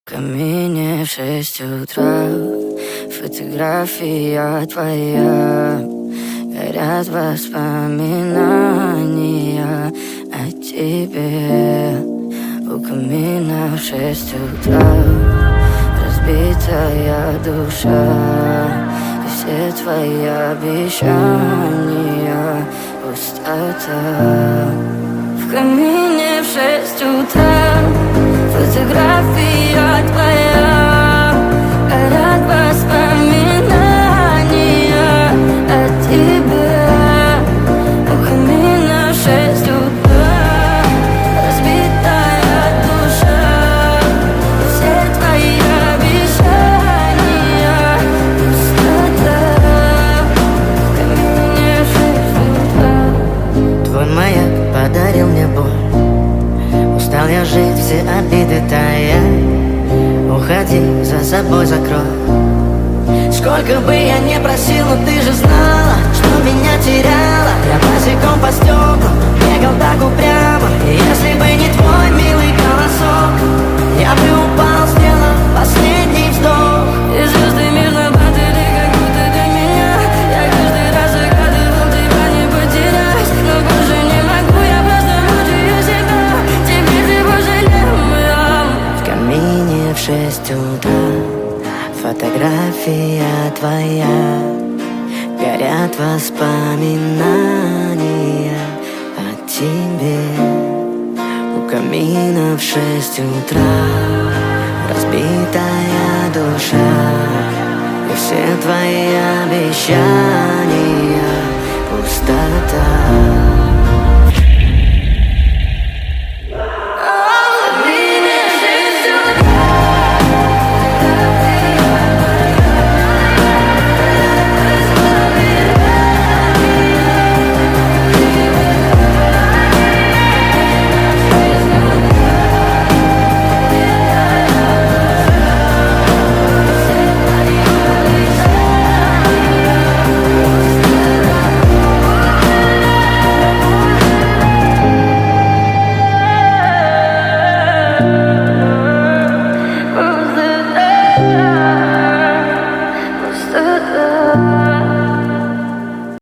Камине в 6 утра, фотография твоя. Горят воспоминания о тебе. У камина в 6 утра разбитая душа, и все твои обещания пустота. В камине в 6 утра фотография твоя. Горят воспоминания о тебе. У камина в 6 утра разбитая душа, и все твои обещания пустота. В камине в 6 утра. Твой маяк подарил мне боль. Устал я жить, все обиды тая. Уходи, за собой закрой. Сколько бы я не просил, но ты же знала, что меня теряла. Я босиком по стеклам бегал так упрямо. И если бы не твой милый голосок, я бы упал, сделал последний вздох. И звезды мирно падали, как будто для меня. Я каждый раз загадывал тебя не потерять, но больше не могу, я просто мучаю себя. Теперь ты пожалел меня. В камине в 6 утра фотография твоя. Горят воспоминания о тебе. У камина в 6 утра разбитая душа, и все твои обещания пустота.